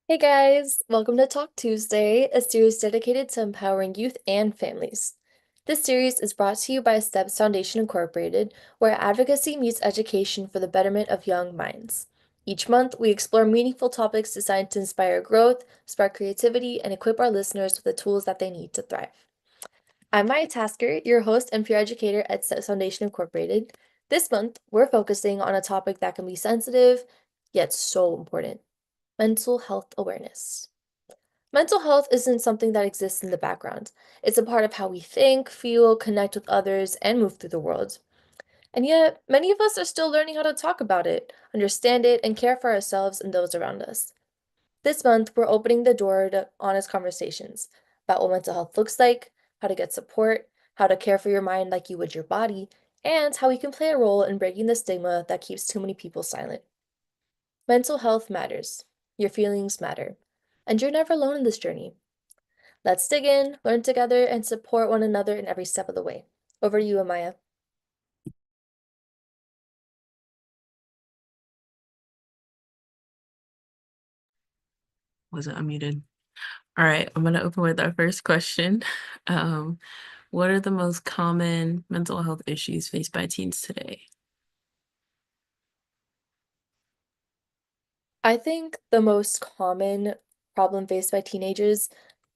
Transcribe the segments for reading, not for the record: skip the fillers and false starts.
Hey guys, welcome to Talk Tuesday, a series dedicated to empowering youth and families. This series is brought to you by Steps Foundation Incorporated, where advocacy meets education for the betterment of young minds. Each month, we explore meaningful topics designed to inspire growth, spark creativity, and equip our listeners with the tools that they need to thrive. I'm Maya Tasker, your host and peer educator at Steps Foundation Incorporated. This month, we're focusing on a topic that can be sensitive, yet so important: mental health awareness. Mental health isn't something that exists in the background. It's a part of how we think, feel, connect with others, and move through the world. And yet, many of us are still learning how to talk about it, understand it, and care for ourselves and those around us. This month, we're opening the door to honest conversations about what mental health looks like, how to get support, how to care for your mind like you would your body, and how we can play a role in breaking the stigma that keeps too many people silent. Mental health matters. Your feelings matter. And you're never alone in this journey. Let's dig in, learn together, and support one another in every step of the way. Over to you, Amaya. Wasn't unmuted. All right, I'm going to open with our first question. Um, what are the most common mental health issues faced by teens today? I think the most common problem faced by teenagers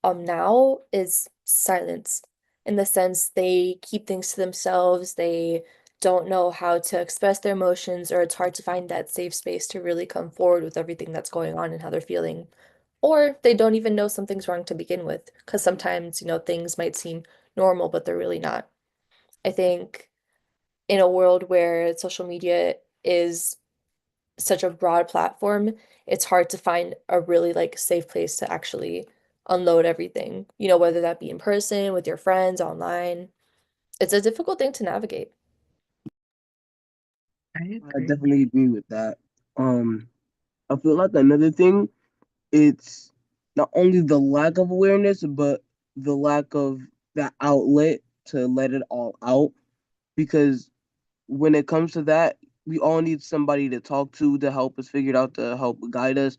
now is silence, in the sense they keep things to themselves, they don't know how to express their emotions, or it's hard to find that safe space to really come forward with everything that's going on and how they're feeling. Or they don't even know something's wrong to begin with, because sometimes, things might seem normal, but they're really not. I think in a world where social media is such a broad platform, it's hard to find a really safe place to actually unload everything, whether that be in person, with your friends, online. It's a difficult thing to navigate. I I agree. definitely agree with that. Um, I feel like another thing, it's not only the lack of awareness, but the lack of that outlet to let it all out. Because when it comes to that, we all need somebody to talk to help us figure it out, to help guide us.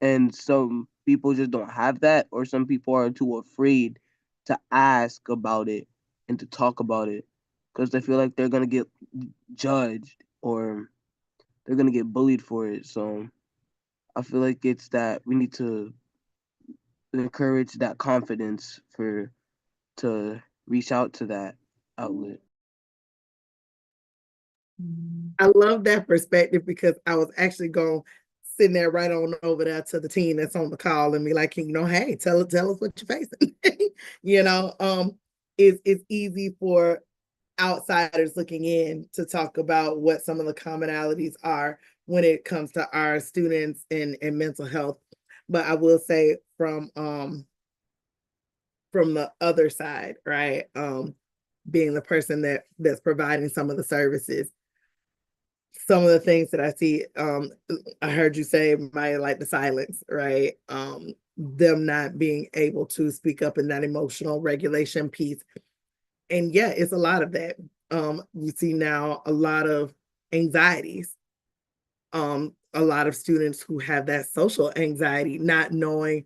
And some people just don't have that, or some people are too afraid to ask about it and to talk about it because they feel like they're gonna get judged or they're gonna get bullied for it. So I feel like it's that we need to encourage that confidence for to reach out to that outlet. Mm. I love that perspective because I was actually going sitting there right on over there to the team that's on the call and be like, hey, tell us what you're facing. you know, um, it's easy for outsiders looking in to talk about what some of the commonalities are when it comes to our students and mental health. But I will say from the other side, right? Being the person that's providing some of the services, some of the things that I see, I heard you say, my like the silence, right? Them not being able to speak up in that emotional regulation piece. And yeah, it's a lot of that. You see now a lot of anxieties, a lot of students who have that social anxiety, not knowing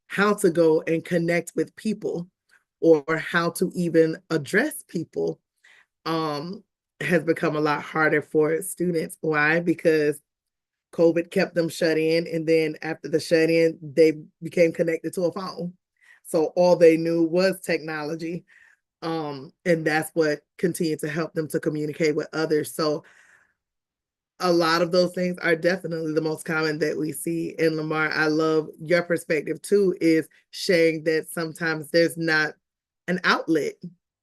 how to go and connect with people or how to even address people, um, has become a lot harder for students. Why? Because COVID kept them shut in, and then after the shut in, they became connected to a phone. So all they knew was technology, and that's what continued to help them to communicate with others. So a lot of those things are definitely the most common that we see. In Lamar, I love your perspective too, is sharing that sometimes there's not an outlet.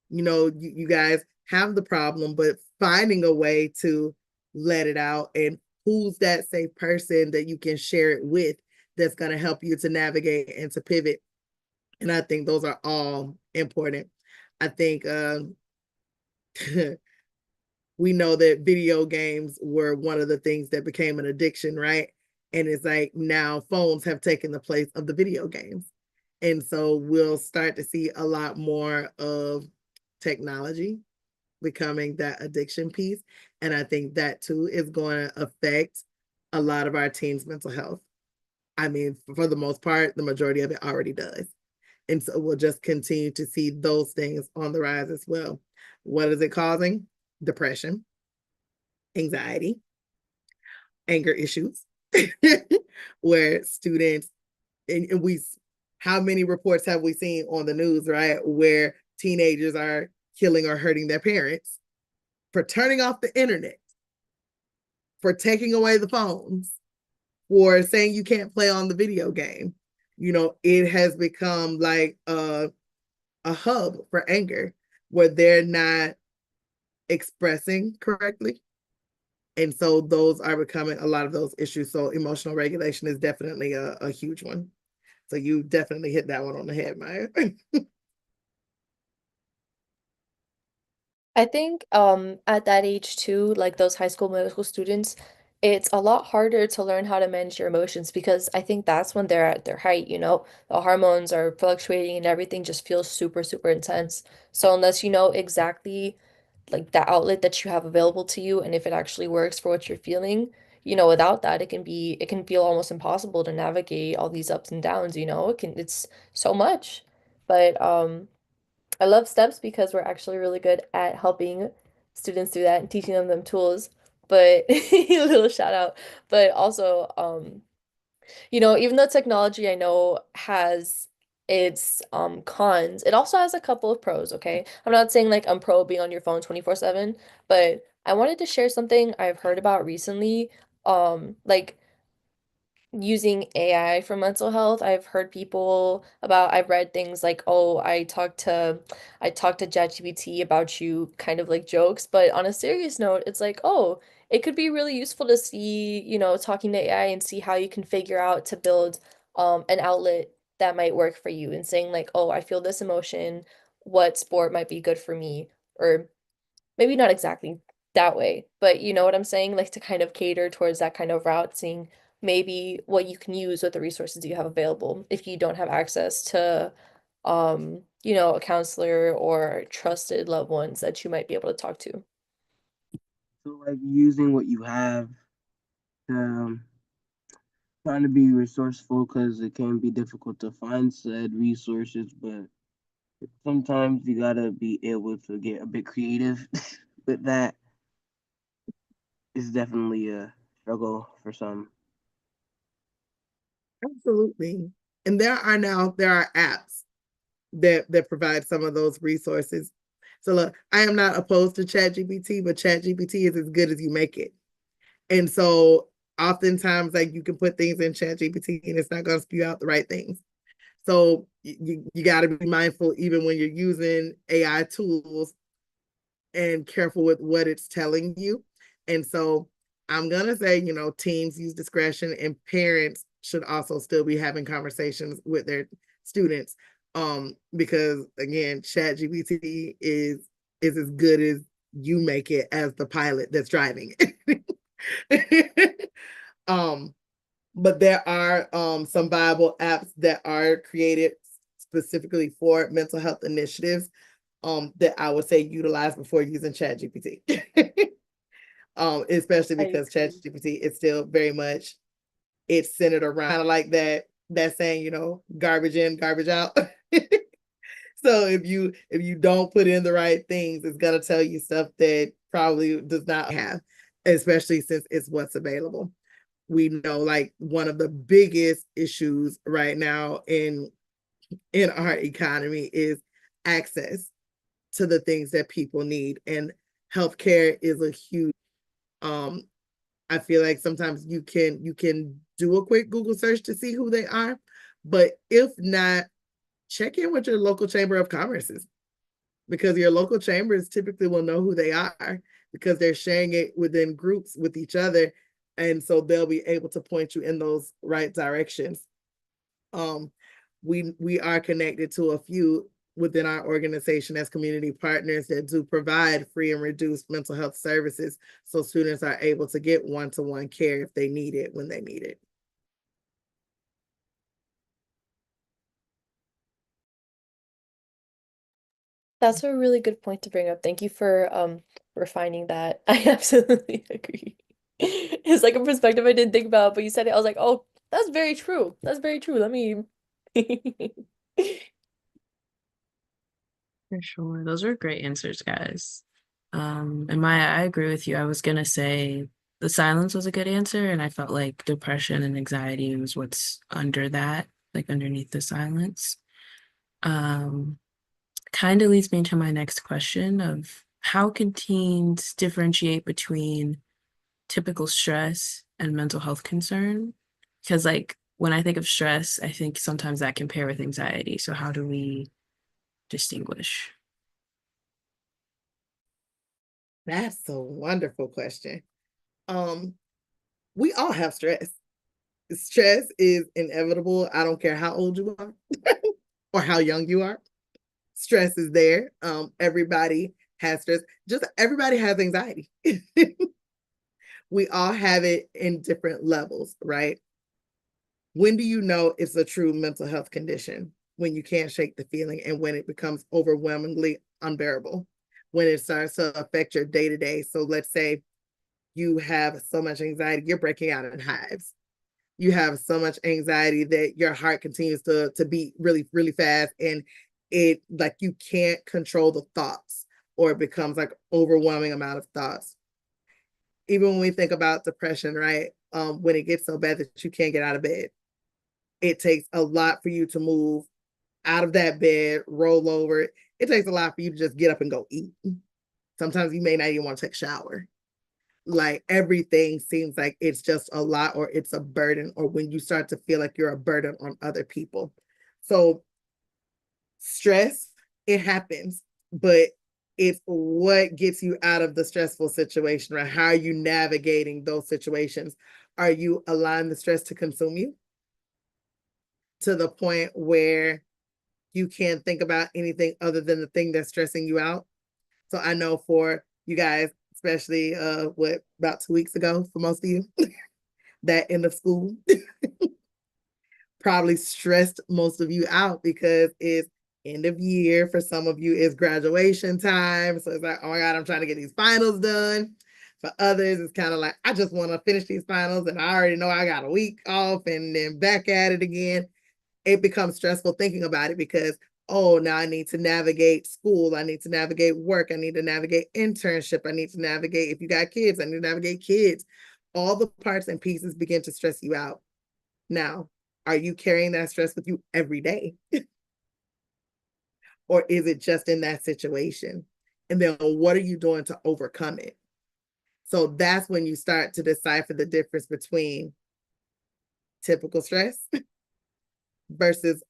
You guys have the problem, but finding a way to let it out, and who's that safe person that you can share it with that's going to help you to navigate and to pivot. And I think those are all important. I think we know that video games were one of the things that became an addiction, right? And it's like now phones have taken the place of the video games. And so we'll start to see a lot more of technology becoming that addiction piece. And I think that too is going to affect a lot of our teens' mental health. I mean, for the most part, the majority of it already does. And so we'll just continue to see those things on the rise as well. What is it causing? Depression, anxiety, anger issues, where students, and we, how many reports have we seen on the news, right? Where teenagers are killing or hurting their parents for turning off the internet, for taking away the phones, for saying you can't play on the video game. You know, it has become like a hub for anger where they're not expressing correctly. And so those are becoming a lot of those issues. So emotional regulation is definitely a huge one. So you definitely hit that one on the head, Maya. I think at that age too, like those high school, middle school students, it's a lot harder to learn how to manage your emotions because I think that's when they're at their height, you know, the hormones are fluctuating and everything just feels super, super intense. So unless you know exactly like that outlet that you have available to you and if it actually works for what you're feeling, you know, without that it can feel almost impossible to navigate all these ups and downs, you know, it's so much. But I love STEPS because we're actually really good at helping students do that and teaching them tools. But a little shout out. But also, you know, even though technology I know has its cons, it also has a couple of pros, okay? I'm not saying like I'm pro being on your phone 24/7, but I wanted to share something I've heard about recently. Like using AI for mental health. I've read things like, oh, I talked to ChatGPT about you kind of like jokes, but on a serious note, it's like, oh, it could be really useful to see, you know, talking to AI and see how you can figure out to build an outlet that might work for you and saying like, oh, I feel this emotion, what sport might be good for me? Or maybe not exactly that way, but you know what I'm saying? Like to kind of cater towards that kind of route, seeing maybe what you can use with the resources you have available if you don't have access to, you know, a counselor or trusted loved ones that you might be able to talk to. So like using what you have, um, trying to be resourceful because it can be difficult to find said resources, but sometimes you gotta be able to get a bit creative with that. It's definitely a struggle for some. Absolutely. And there are apps that provide some of those resources. So look, I am not opposed to ChatGPT, but ChatGPT is as good as you make it. And so oftentimes like you can put things in ChatGPT and it's not going to spew out the right things. So you got to be mindful even when you're using AI tools and careful with what it's telling you. And so I'm going to say, you know, teens use discretion and parents should also still be having conversations with their students. Because again, ChatGPT is as good as you make it as the pilot that's driving it. um, but there are some viable apps that are created specifically for mental health initiatives that I would say utilize before using ChatGPT. Especially I because agree. ChatGPT is still very much it's centered around kind of like that saying, you know, garbage in, garbage out. So if you don't put in the right things, it's gonna tell you stuff that probably does not have, especially since it's what's available. We know like one of the biggest issues right now in our economy is access to the things that people need. And healthcare is a huge um I feel like sometimes you can do a quick Google search to see who they are, but if not, check in with your local chamber of commerces because your local chambers typically will know who they are because they're sharing it within groups with each other, and so they'll be able to point you in those right directions. um we are connected to a few within our organization as community partners that do provide free and reduced mental health services so students are able to get one-to-one care if they need it when they need it. That's a really good point to bring up. Thank you for refining that. I absolutely agree. It's like a perspective I didn't think about, but you said it, I was like, oh, That's very true. That's very true. Let me. For sure. Those are great answers, guys. And Maya, I agree with you. I was gonna say the silence was a good answer, and I felt like depression and anxiety was what's under that, like underneath the silence. Um, Kind of leads me to my next question of how can teens differentiate between typical stress and mental health concern? Because like when I think of stress, I think sometimes that can pair with anxiety. So how do we distinguish? That's a wonderful question. Um, we all have stress. Stress is inevitable. I don't care how old you are or how young you are. Stress is there. Everybody has stress. Just everybody has anxiety. We all have it in different levels, right? When do you know it's a true mental health condition? When you can't shake the feeling and when it becomes overwhelmingly unbearable, when it starts to affect your day to day. So let's say you have so much anxiety, you're breaking out in hives. You have so much anxiety that your heart continues to beat really, really fast. And it like you can't control the thoughts, or it becomes like overwhelming amount of thoughts. Even when we think about depression, right? When it gets so bad that you can't get out of bed, it takes a lot for you to move out of that bed, roll over. It takes a lot for you to just get up and go eat. Sometimes you may not even want to take a shower. Like everything seems like it's just a lot, or it's a burden, or when you start to feel like you're a burden on other people. So stress, it happens, but it's what gets you out of the stressful situation, right? How are you navigating those situations? Are you allowing the stress to consume you to the point where you can't think about anything other than the thing that's stressing you out? So I know for you guys, especially what about 2 weeks ago for most of you, that end of school probably stressed most of you out because it's end of year. For some of you, it's graduation time. So it's like, oh my God, I'm trying to get these finals done. For others, it's kind of like, I just want to finish these finals and I already know I got a week off and then back at it again. It becomes stressful thinking about it because, oh, now I need to navigate school. I need to navigate work. I need to navigate internship. I need to navigate, if you got kids, I need to navigate kids. All the parts and pieces begin to stress you out. Now, are you carrying that stress with you every day? Or is it just in that situation? And then what are you doing to overcome it? So that's when you start to decipher the difference between typical stress versus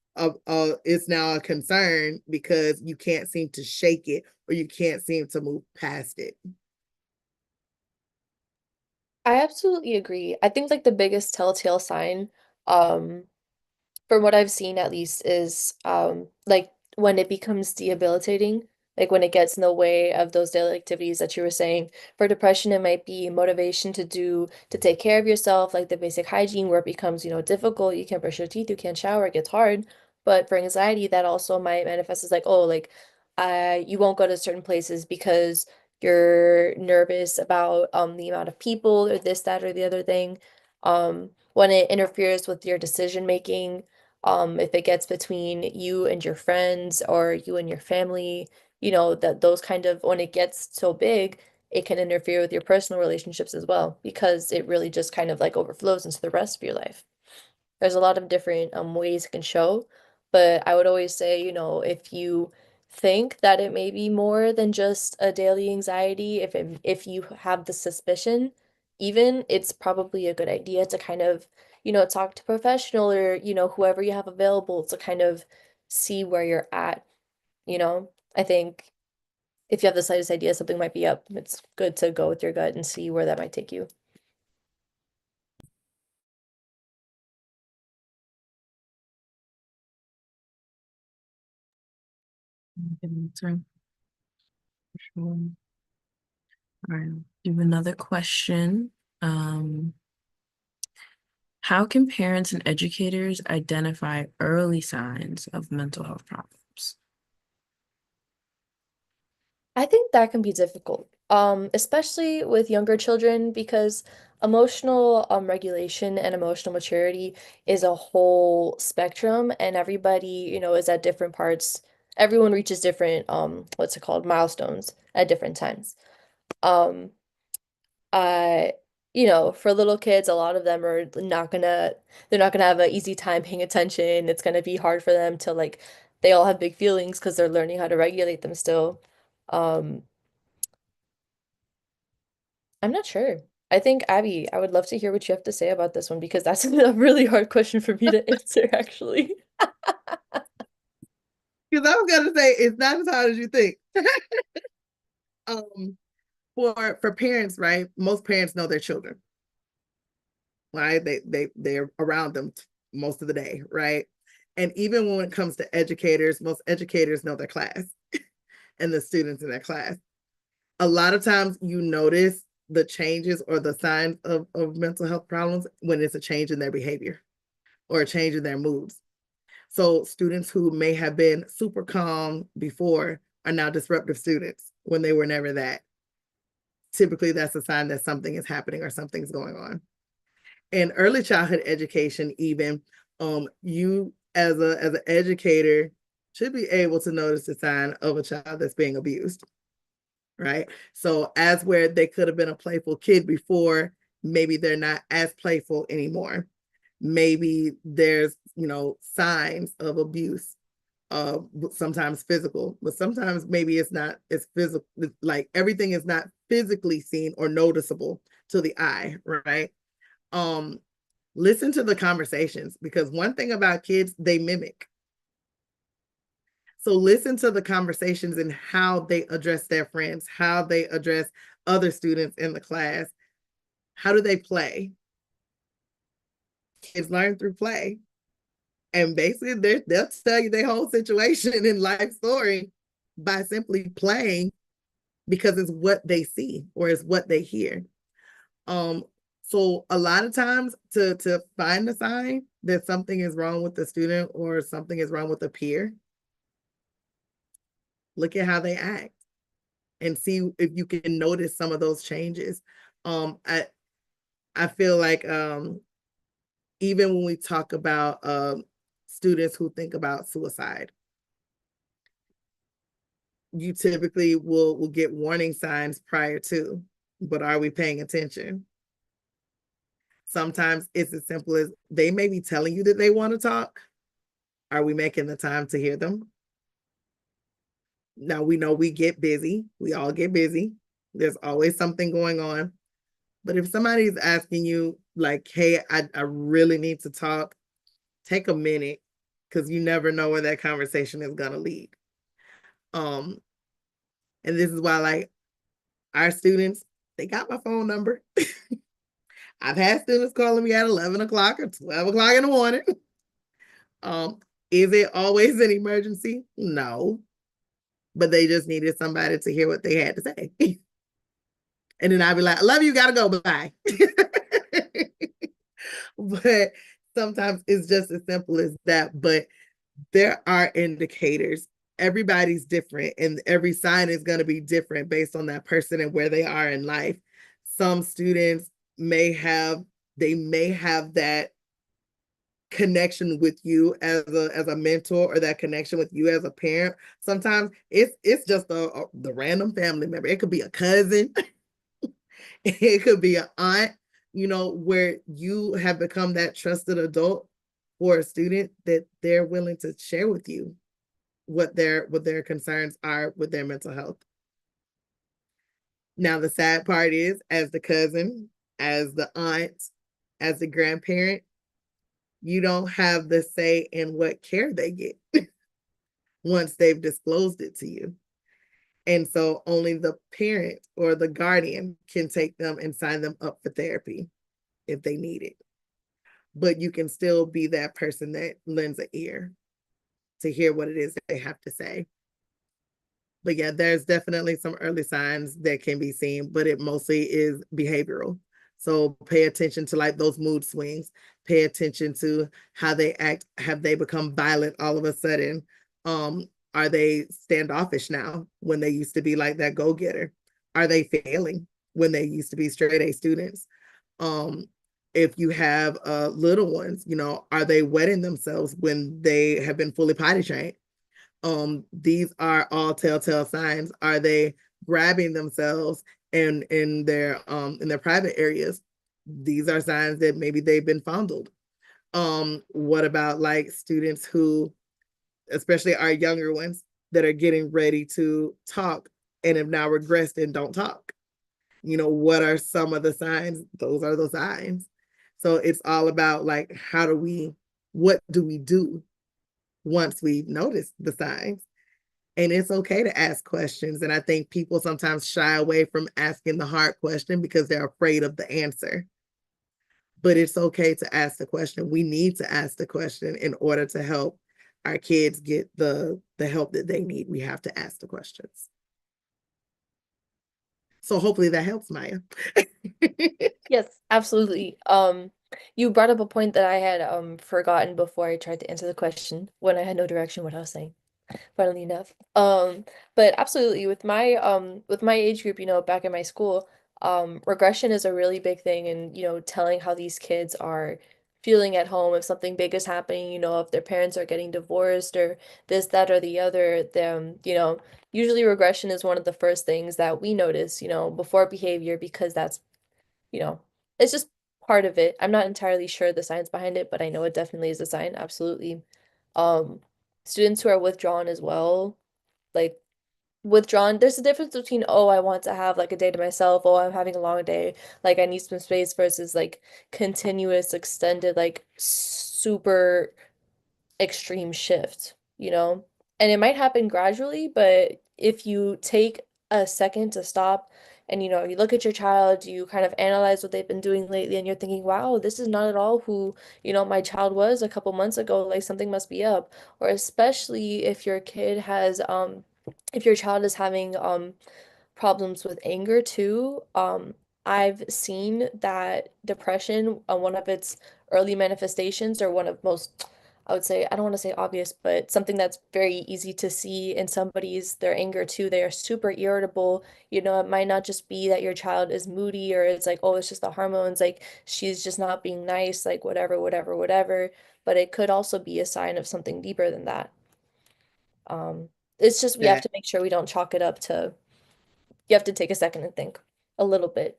it's now a concern because you can't seem to shake it or you can't seem to move past it. I absolutely agree. I think like the biggest telltale sign, um, from what I've seen at least, is like when it becomes debilitating, like when it gets in the way of those daily activities that you were saying. For depression, it might be motivation to take care of yourself, like the basic hygiene, where it becomes, difficult. You can't brush your teeth, you can't shower, it gets hard. But for anxiety, that also might manifest as like, oh, like you won't go to certain places because you're nervous about the amount of people or this, that, or the other thing. When it interferes with your decision making, if it gets between you and your friends or you and your family, that those kind of, when it gets so big, it can interfere with your personal relationships as well, because it really just kind of like overflows into the rest of your life. There's a lot of different ways it can show, but I would always say, if you think that it may be more than just a daily anxiety, if you have the suspicion, even, it's probably a good idea to kind of, talk to professional or, whoever you have available to kind of see where you're at, you know? I think if you have the slightest idea something might be up, it's good to go with your gut and see where that might take you. Good answer, for sure. All right, we have another question. Um, how can parents and educators identify early signs of mental health problems? I think that can be difficult. especially with younger children because emotional regulation and emotional maturity is a whole spectrum and everybody, is at different parts. Everyone reaches different what's it called, milestones at different times. Um uh for little kids, a lot of them are not gonna they're not gonna have an easy time paying attention. It's gonna be hard for them to like they all have big feelings because they're learning how to regulate them still. Um I'm not sure. I think Abby, I would love to hear what you have to say about this one because that's a really hard question for me to answer, actually. Because I was gonna say it's not as hard as you think. um, for parents, right? Most parents know their children, right? They're around them most of the day, right? And even when it comes to educators, most educators know their class and the students in their class. A lot of times you notice the changes or the signs of mental health problems when it's a change in their behavior or a change in their moods. So students who may have been super calm before are now disruptive students when they were never that. Typically, that's a sign that something is happening or something's going on. In early childhood education, even you as an educator should be able to notice the sign of a child that's being abused, right? So as where they could have been a playful kid before, maybe they're not as playful anymore. Maybe there's, signs of abuse, sometimes physical, but sometimes maybe it's not as physical, like everything is not physically seen or noticeable to the eye, right? Listen to the conversations because one thing about kids, they mimic. So listen to the conversations and how they address their friends, how they address other students in the class. How do they play? Kids learn through play. And basically they'll tell you their whole situation and life story by simply playing because it's what they see or it's what they hear. So a lot of times to find a sign that something is wrong with the student or something is wrong with a peer, look at how they act and see if you can notice some of those changes. I feel like even when we talk about students who think about suicide, you typically will get warning signs prior to, but are we paying attention? Sometimes it's as simple as they may be telling you that they want to talk. Are we making the time to hear them? Now we know we get busy. We all get busy. There's always something going on. But if somebody's asking you like, hey, I really need to talk, take a minute because you never know where that conversation is going to lead. And this is why like our students, they got my phone number. I've had students calling me at 11 o'clock or 12 o'clock in the morning. Is it always an emergency? No. But they just needed somebody to hear what they had to say. And then I'd be like, I love you, gotta go, bye. But sometimes it's just as simple as that. But there are indicators. Everybody's different, and every sign is going to be different based on that person and where they are in life. Some students may have that connection with you as a mentor or that connection with you as a parent. Sometimes it's just the random family member. It could be a cousin. It could be an aunt, where you have become that trusted adult for a student that they're willing to share with you what their concerns are with their mental health. Now, the sad part is, as the cousin, as the aunt, as the grandparent, you don't have the say in what care they get once they've disclosed it to you. And so only the parent or the guardian can take them and sign them up for therapy if they need it. But you can still be that person that lends an ear to hear what it is that they have to say. But yeah, there's definitely some early signs that can be seen, but it mostly is behavioral. So pay attention to like those mood swings, pay attention to how they act. Have they become violent all of a sudden? Are they standoffish now when they used to be like that go-getter? are they failing when they used to be straight A students? If you have little ones, you know, are they wetting themselves when they have been fully potty trained? These are all telltale signs. Are they grabbing themselves in their private areas? These are signs that maybe they've been fondled. What about like students who, especially our younger ones, that are getting ready to talk and have now regressed and don't talk? You know, what are some of the signs? Those are the signs. So it's all about like, what do we do once we notice the signs? And it's okay to ask questions. And I think people sometimes shy away from asking the hard question because they're afraid of the answer. But it's okay to ask the question. We need to ask the question in order to help our kids get the help that they need. We have to ask the questions. So hopefully that helps, Maya. Yes, absolutely. You brought up a point that I had forgotten before I tried to answer the question when I had no direction what I was saying, funnily enough. But absolutely with my age group, you know, back in my school, regression is a really big thing, and you know, telling how these kids are feeling at home if something big is happening, you know, if their parents are getting divorced or this, that, or the other, them, you know, usually regression is one of the first things that we notice, you know, before behavior, because that's, you know, it's just part of it. I'm not entirely sure the science behind it, but I know it definitely is a sign, absolutely. Um, Students who are withdrawn as well, like withdrawn, there's a difference between, oh, I want to have like a day to myself, oh, I'm having a long day, like I need some space, versus like continuous, extended, like super extreme shift, you know? And it might happen gradually, but if you take a second to stop and, you know, you look at your child, you kind of analyze what they've been doing lately, and you're thinking, wow, this is not at all who, you know, my child was a couple months ago, like something must be up. Or especially if your kid has, if your child is having, problems with anger too. I've seen that depression, one of its early manifestations, or one of most, I would say, I don't want to say obvious, but something that's very easy to see in somebody's their anger too. They are super irritable. You know, it might not just be that your child is moody, or it's like, oh, it's just the hormones, like she's just not being nice, like whatever, whatever, whatever. But it could also be a sign of something deeper than that. Um, it's just we have That to make sure we don't chalk it up to, you have to take a second and think a little bit.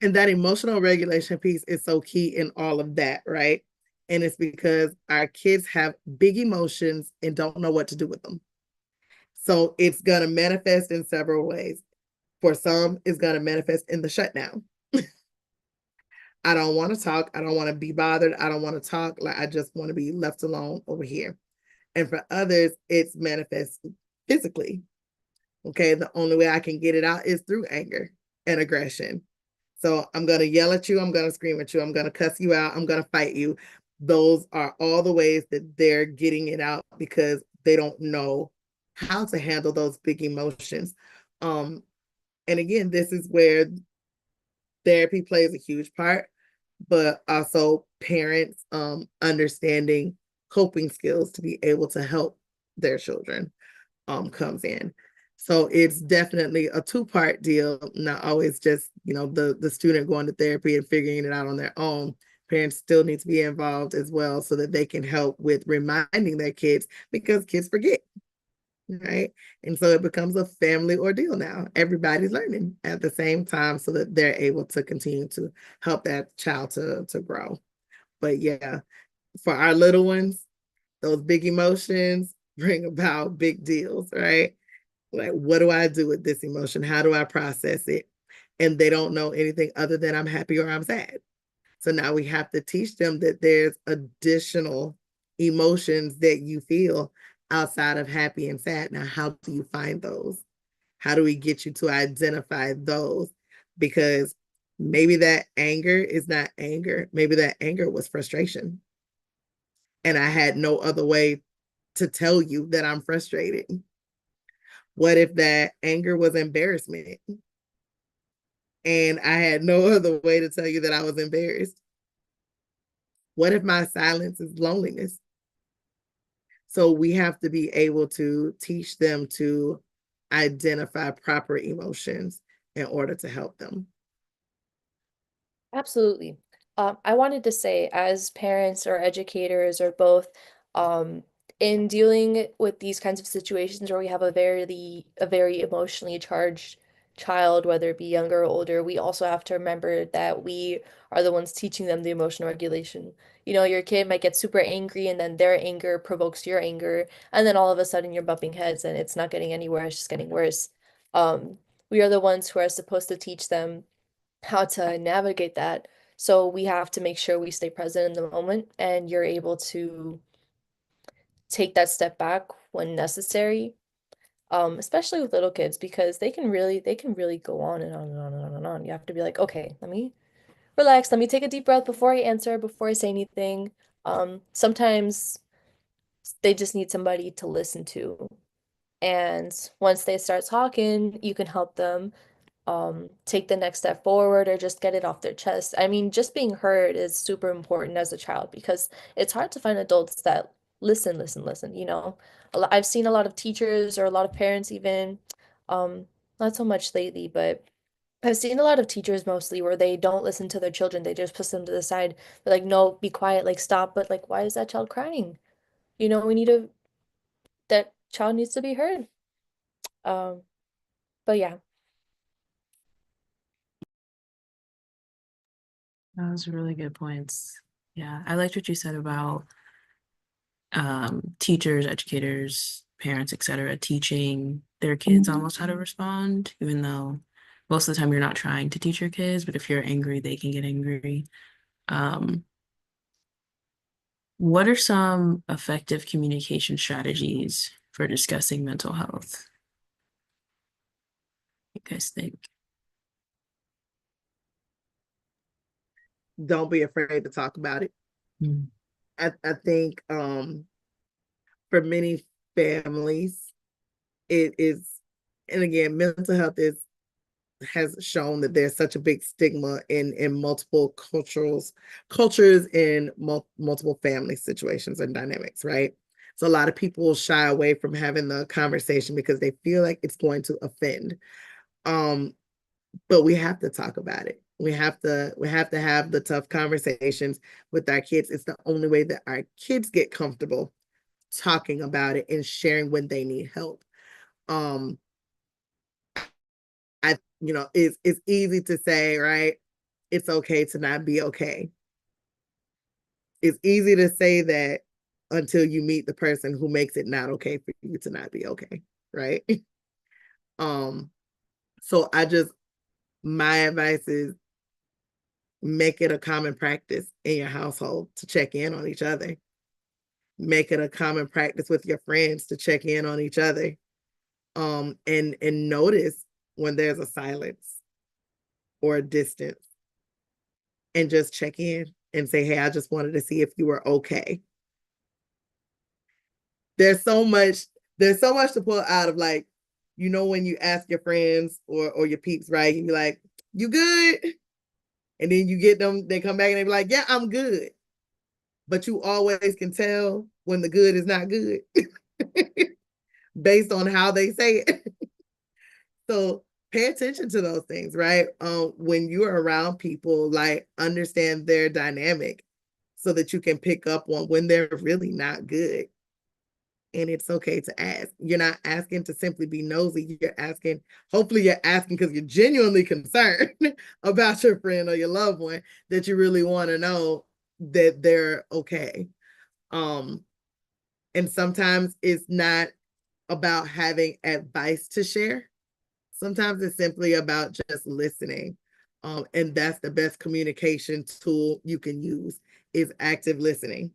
and that emotional regulation piece is so key in all of that, right? And it's because our kids have big emotions and don't know what to do with them. So it's going to manifest in several ways. For some, it's going to manifest in the shutdown. I don't want to talk. I don't want to be bothered. I don't want to talk. Like, I just want to be left alone over here. And for others, it's manifest physically. Okay. The only way I can get it out is through anger and aggression. So I'm going to yell at you. I'm going to scream at you. I'm going to cuss you out. I'm going to fight you. Those are all the ways that they're getting it out because they don't know how to handle those big emotions. And again, this is where therapy plays a huge part, but also parents understanding coping skills to be able to help their children comes in. So it's definitely a two-part deal, not always just, you know, the student going to therapy and figuring it out on their own. Parents still need to be involved as well so that they can help with reminding their kids, because kids forget, right? And so it becomes a family ordeal now. Everybody's learning at the same time so that they're able to continue to help that child to grow. But yeah, for our little ones, those big emotions bring about big deals, right? Like, what do I do with this emotion? How do I process it? And they don't know anything other than I'm happy or I'm sad. So now we have to teach them that there's additional emotions that you feel outside of happy and sad. Now, how do you find those? How do we get you to identify those? Because maybe that anger is not anger. Maybe that anger was frustration. And I had no other way to tell you that I'm frustrated. What if that anger was embarrassment? And I had no other way to tell you that I was embarrassed. What if my silence is loneliness? So we have to be able to teach them to identify proper emotions in order to help them. Absolutely. I wanted to say, as parents or educators or both, um, in dealing with these kinds of situations where we have a very emotionally charged child, whether it be younger or older, we also have to remember that we are the ones teaching them the emotional regulation. You know, your kid might get super angry and then their anger provokes your anger, and then all of a sudden you're bumping heads and it's not getting anywhere, it's just getting worse. We are the ones who are supposed to teach them how to navigate that. So we have to make sure we stay present in the moment and you're able to take that step back when necessary. Especially with little kids because they can really go on and on and on and on and on. You have to be like, okay, let me relax, let me take a deep breath before I answer, before I say anything. Sometimes they just need somebody to listen to. And once they start talking, you can help them take the next step forward or just get it off their chest. I mean, just being heard is super important as a child because it's hard to find adults that listen, you know. I've seen a lot of teachers or a lot of parents even, um, not so much lately, but I've seen a lot of teachers mostly where they don't listen to their children. They just push them to the side. They're like, no, be quiet, like stop. But like, why is that child crying? You know, that child needs to be heard. Um, but yeah. That was really good points. Yeah, I liked what you said about teachers, educators, parents, etc., teaching their kids almost how to respond, even though most of the time you're not trying to teach your kids, but if you're angry, they can get angry. Um, what are some effective communication strategies for discussing mental health? You guys think? Don't be afraid to talk about it. Mm. I think for many families, it is, and again, mental health has shown that there's such a big stigma in multiple cultures in multiple family situations and dynamics, right? So a lot of people shy away from having the conversation because they feel like it's going to offend. But we have to talk about it. We have to have the tough conversations with our kids. It's the only way that our kids get comfortable talking about it and sharing when they need help. Um, it's easy to say, right? It's okay to not be okay. It's easy to say that until you meet the person who makes it not okay for you to not be okay, right? um, so my advice is make it a common practice in your household to check in on each other. Make it a common practice with your friends to check in on each other. And notice when there's a silence or a distance and just check in and say, hey, I just wanted to see if you were okay. There's so much to pull out of, like, when you ask your friends or your peeps, right? You be like, you good? And then you get them, they come back and they be like, yeah, I'm good. But you always can tell when the good is not good based on how they say it. So pay attention to those things, right? When you're around people, like, understand their dynamic so that you can pick up on when they're really not good. And it's okay to ask. You're not asking to simply be nosy. Hopefully you're asking because you're genuinely concerned about your friend or your loved one, that you really want to know that they're okay. And sometimes it's not about having advice to share. Sometimes it's simply about just listening. And that's the best communication tool you can use, is active listening.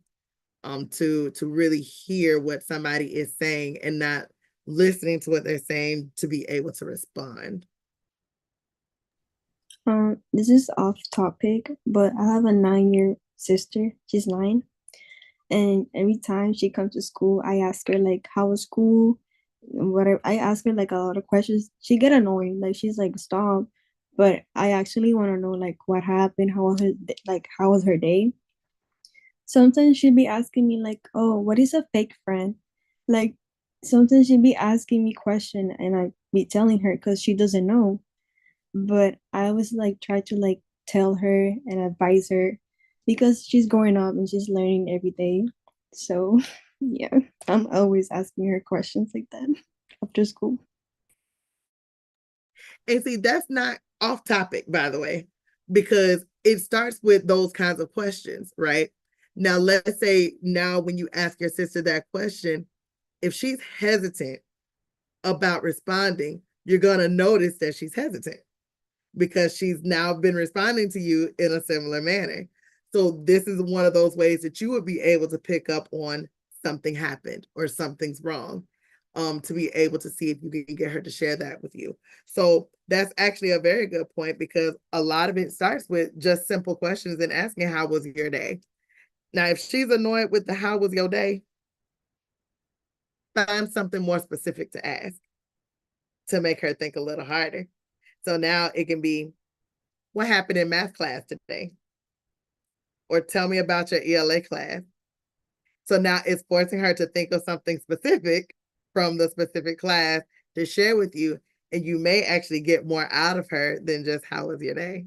To really hear what somebody is saying and not listening to what they're saying to be able to respond. This is off topic, but I have a 9-year sister. She's 9. And every time she comes to school, I ask her like, how was school? Whatever. I ask her like a lot of questions. She get annoyed. Like, she's like, stop. But I actually want to know like what happened, how was her day? Sometimes she'd be asking me like, oh, what is a fake friend? Like, sometimes she'd be asking me question and I be telling her because she doesn't know. but I always like try to like tell her and advise her because she's growing up and she's learning every day. So yeah, I'm always asking her questions like that after school. And see, that's not off topic, by the way, because it starts with those kinds of questions, right? Now, let's say now when you ask your sister that question, if she's hesitant about responding, you're going to notice that she's hesitant because she's now been responding to you in a similar manner. So this is one of those ways that you would be able to pick up on something happened or something's wrong, to be able to see if you can get her to share that with you. So that's actually a very good point because a lot of it starts with just simple questions and asking, how was your day? Now, if she's annoyed with the how was your day, find something more specific to ask to make her think a little harder. So now it can be, what happened in math class today? Or tell me about your ELA class. So now it's forcing her to think of something specific from the specific class to share with you. And you may actually get more out of her than just how was your day?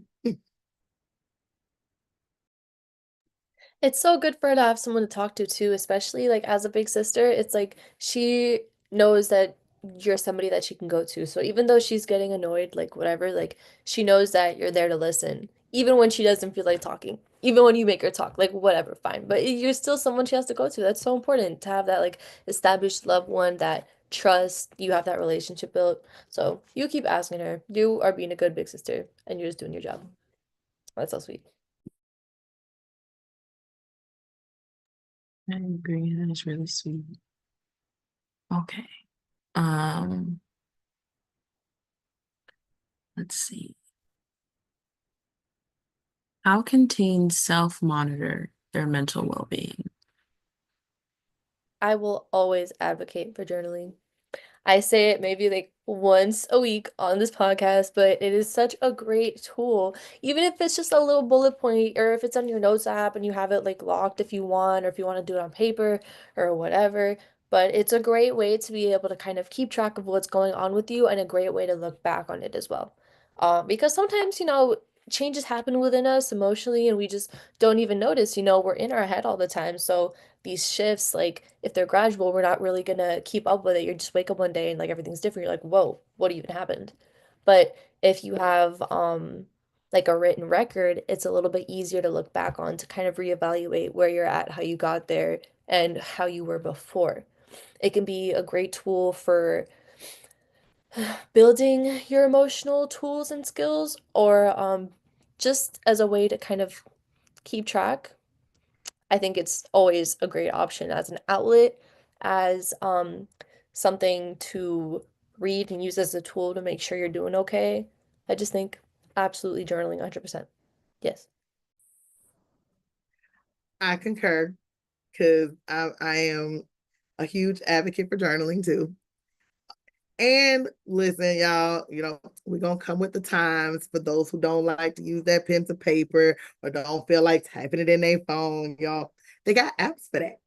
It's so good for her to have someone to talk to too, especially like as a big sister. It's like she knows that you're somebody that she can go to. So even though she's getting annoyed, like whatever, like she knows that you're there to listen, even when she doesn't feel like talking, even when you make her talk, like whatever, fine. But you're still someone she has to go to. That's so important to have that like established loved one, that trust, you have that relationship built. So you keep asking her. You are being a good big sister and you're just doing your job. That's so sweet. I agree. That is really sweet. Okay. Um, let's see. How can teens self-monitor their mental well-being? I will always advocate for journaling. I say it maybe like once a week on this podcast, but it is such a great tool. Even if it's just a little bullet point or if it's on your notes app and you have it like locked if you want, or if you want to do it on paper or whatever. But it's a great way to be able to kind of keep track of what's going on with you and a great way to look back on it as well. Because sometimes, changes happen within us emotionally and we just don't even notice, we're in our head all the time. So these shifts, like if they're gradual, we're not really gonna keep up with it. You just wake up one day and like everything's different. You're like, whoa, what even happened? But if you have like a written record, it's a little bit easier to look back on to kind of reevaluate where you're at, how you got there, and how you were before. It can be a great tool for building your emotional tools and skills, or just as a way to kind of keep track. I think it's always a great option as an outlet, as something to read and use as a tool to make sure you're doing okay. I just think absolutely journaling 100%. Yes. I concur because I am a huge advocate for journaling too. And listen, y'all, we're going to come with the times for those who don't like to use that pen to paper or don't feel like typing it in their phone, y'all. They got apps for that.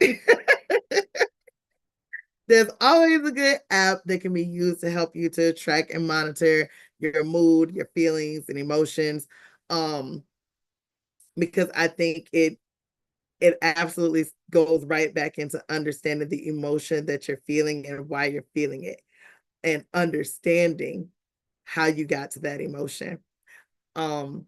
There's always a good app that can be used to help you to track and monitor your mood, your feelings, and emotions. Because I think it absolutely goes right back into understanding the emotion that you're feeling and why you're feeling it, and understanding how you got to that emotion. One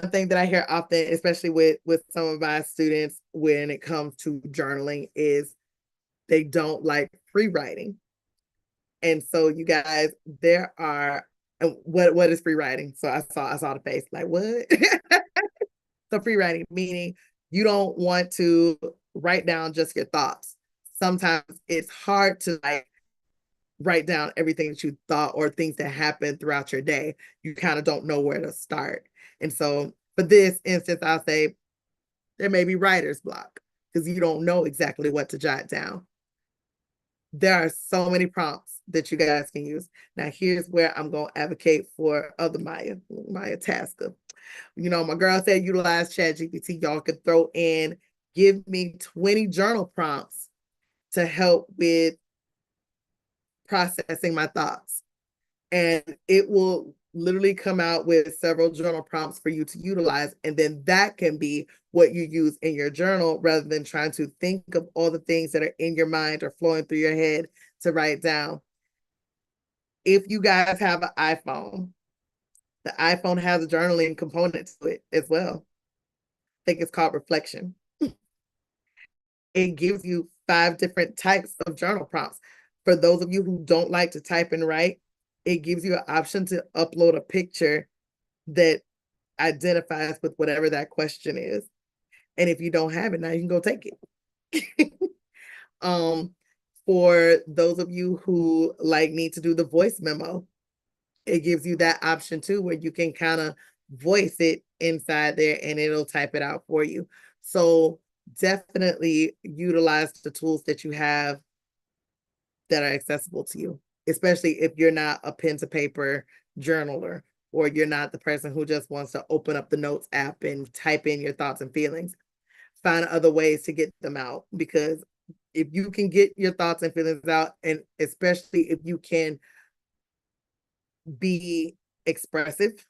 thing that I hear often, especially with some of my students when it comes to journaling, is they don't like free writing. And so you guys, there are, what is free writing? So I saw the face like, what? So free writing, meaning you don't want to write down just your thoughts. Sometimes it's hard to like write down everything that you thought or things that happened throughout your day. You kind of don't know where to start. And so for this instance, I'll say there may be writer's block because you don't know exactly what to jot down. There are so many prompts that you guys can use. Now, here's where I'm going to advocate for other Maya Tasker. My girl said utilize ChatGPT. Y'all could throw in, give me 20 journal prompts to help with processing my thoughts. And it will literally come out with several journal prompts for you to utilize, and then that can be what you use in your journal rather than trying to think of all the things that are in your mind or flowing through your head to write down. If you guys have an iPhone, the iPhone has a journaling component to it as well. I think it's called Reflection. It gives you 5 different types of journal prompts. For those of you who don't like to type and write, it gives you an option to upload a picture that identifies with whatever that question is. And if you don't have it, now you can go take it. For those of you who like need to do the voice memo, it gives you that option too, where you can kind of voice it inside there and it'll type it out for you. So definitely utilize the tools that you have that are accessible to you, especially if you're not a pen to paper journaler, or you're not the person who just wants to open up the notes app and type in your thoughts and feelings. Find other ways to get them out, because if you can get your thoughts and feelings out, and especially if you can be expressive.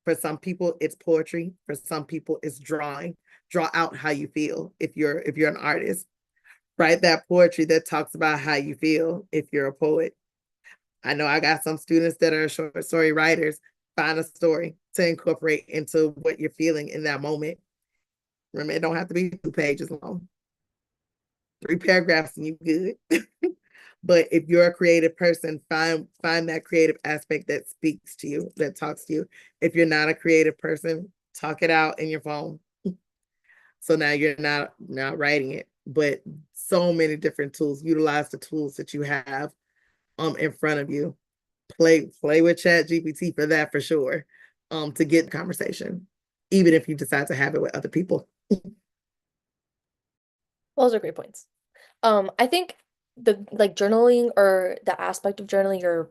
For some people, it's poetry. For some people, it's drawing. Draw out how you feel if you're an artist. Write that poetry that talks about how you feel if you're a poet. I know I got some students that are short story writers. Find a story to incorporate into what you're feeling in that moment. Remember, it don't have to be 2 pages long. 3 paragraphs and you good. But if you're a creative person, find that creative aspect that speaks to you, that talks to you. If you're not a creative person, talk it out in your phone. So now you're not writing it, but so many different tools. Utilize the tools that you have in front of you. Play with ChatGPT for that, for sure, to get the conversation, even if you decide to have it with other people. Those are great points. I think the journaling, or the aspect of journaling, or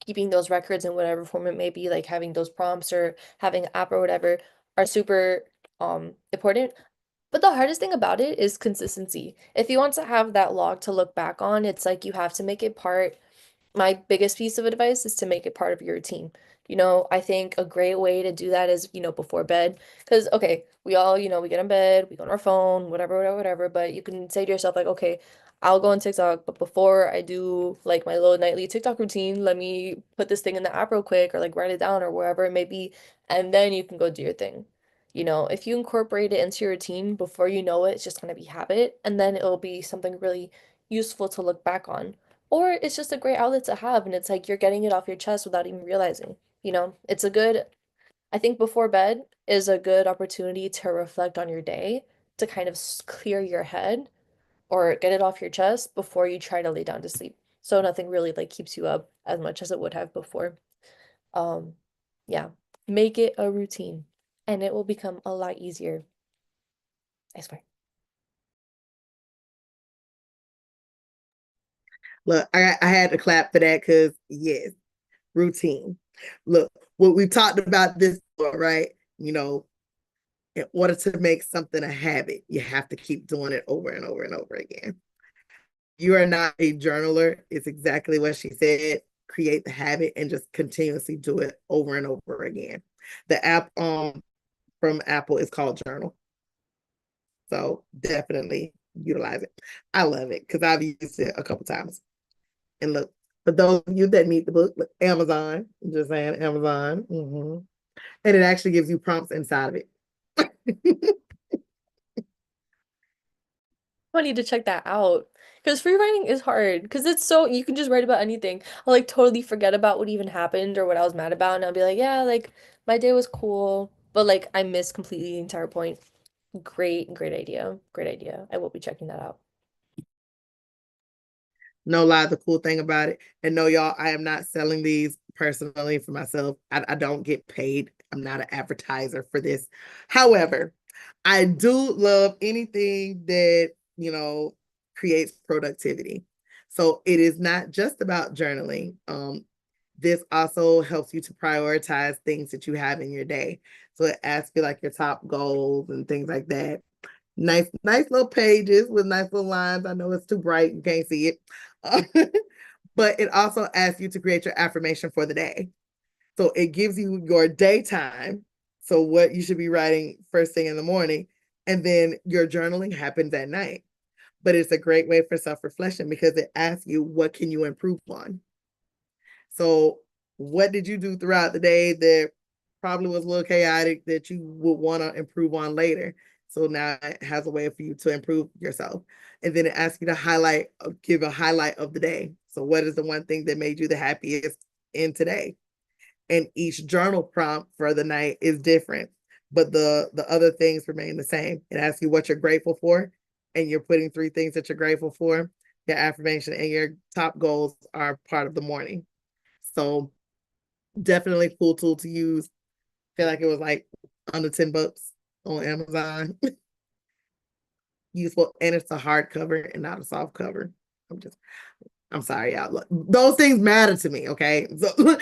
keeping those records in whatever form it may be, like having those prompts or having an app or whatever, are super important. But the hardest thing about it is consistency. If you want to have that log to look back on, it's like you have to make it part. My biggest piece of advice is to make it part of your routine. I think a great way to do that is, before bed. Because, okay, we all, we get in bed, we go on our phone, whatever, whatever, whatever. But you can say to yourself, like, okay, I'll go on TikTok, but before I do like my little nightly TikTok routine, let me put this thing in the app real quick, or like write it down, or wherever it may be. And then you can go do your thing. If you incorporate it into your routine, before you know it, it's just going to be habit. And then it'll be something really useful to look back on. Or it's just a great outlet to have, and it's like you're getting it off your chest without even realizing. It's a good, I think before bed is a good opportunity to reflect on your day, to kind of clear your head or get it off your chest before you try to lay down to sleep. So nothing really like keeps you up as much as it would have before. Um, yeah, make it a routine and it will become a lot easier. I swear. Look, I had to clap for that, because yes, routine. Look, what we talked about this, right? In order to make something a habit, you have to keep doing it over and over and over again. You are not a journaler. It's exactly what she said. Create the habit and just continuously do it over and over again. The app from Apple is called Journal. So definitely utilize it. I love it because I've used it a couple times. And look, for those of you that need the book, look, Amazon, I'm just saying Amazon. And it actually gives you prompts inside of it. I need to check that out. Because free writing is hard. Because it's so, you can just write about anything. I'll like totally forget about what even happened or what I was mad about. And I'll be like, yeah, like my day was cool. But like I missed completely the entire point. Great, great idea. Great idea. I will be checking that out. No lie, the cool thing about it. And no, y'all, I am not selling these personally for myself. I don't get paid. I'm not an advertiser for this. However, I do love anything that, creates productivity. So it is not just about journaling. This also helps you to prioritize things that you have in your day. So it asks you like your top goals and things like that. Nice little pages with nice little lines. I know it's too bright, you can't see it. But it also asks you to create your affirmation for the day. So it gives you your daytime. So what you should be writing first thing in the morning, and then your journaling happens at night. But it's a great way for self-reflection because it asks you, what can you improve on? So what did you do throughout the day that probably was a little chaotic that you would want to improve on later? So now it has a way for you to improve yourself. And then it asks you to give a highlight of the day. So what is the one thing that made you the happiest in today? And each journal prompt for the night is different, but the other things remain the same. It asks you what you're grateful for, and you're putting 3 things that you're grateful for. Your affirmation and your top goals are part of the morning. So definitely cool tool to use. Feel like it was like under $10 on Amazon. Useful, and it's a hardcover and not a soft cover. I'm sorry, y'all. Those things matter to me, okay? So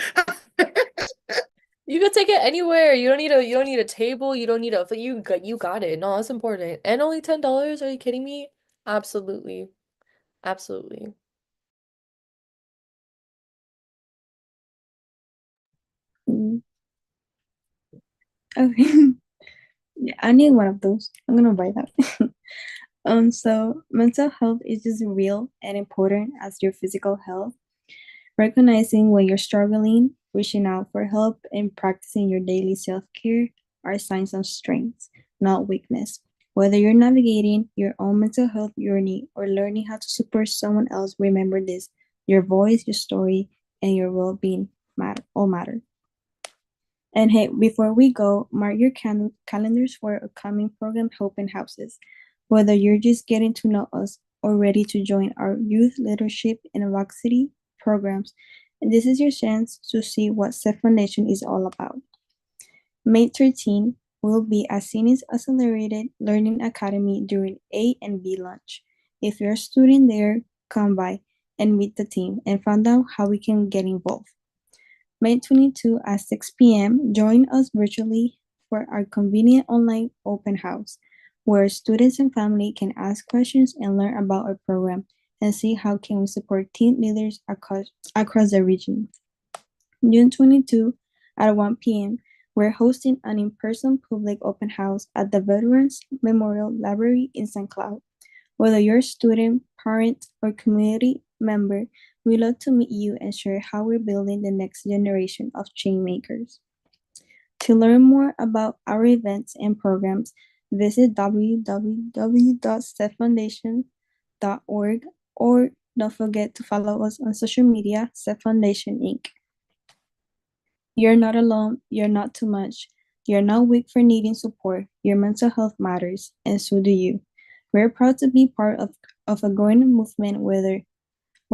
You could take it anywhere. You don't need a table. You don't need you got it. No, that's important. And only $10? Are you kidding me? Absolutely. Absolutely. Mm. Okay. Yeah, I need one of those. I'm gonna buy that. So mental health is just real and important as your physical health. Recognizing when you're struggling, reaching out for help, and practicing your daily self-care are signs of strength, not weakness. Whether you're navigating your own mental health journey or learning how to support someone else, remember this: your voice, your story, and your well-being all matter. And hey, before we go, mark your calendars for upcoming program open houses. Whether you're just getting to know us or ready to join our youth leadership and advocacy programs, and this is your chance to see what SET Foundation is all about. May 13 will be at Seniors Accelerated Learning Academy during A and B lunch. If you're a student there, come by and meet the team and find out how we can get involved. May 22 at 6 p.m., join us virtually for our convenient online open house, where students and family can ask questions and learn about our program and see how can we support teen leaders across the region. June 22 at 1 p.m., we're hosting an in-person public open house at the Veterans Memorial Library in St. Cloud. Whether you're a student, parent, or community member, we love to meet you and share how we're building the next generation of change makers. To learn more about our events and programs, visit www.setfoundation.org or don't forget to follow us on social media, Set Foundation Inc. You're not alone, you're not too much, you're not weak for needing support, your mental health matters, and so do you. We're proud to be part of a growing movement where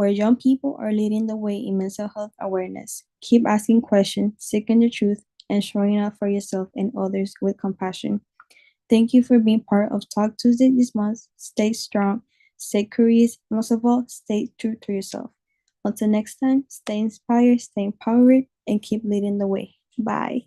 young people are leading the way in mental health awareness. Keep asking questions, seeking the truth, and showing up for yourself and others with compassion. Thank you for being part of Talk Tuesday this month. Stay strong, stay curious, most of all, stay true to yourself. Until next time, stay inspired, stay empowered, and keep leading the way. Bye.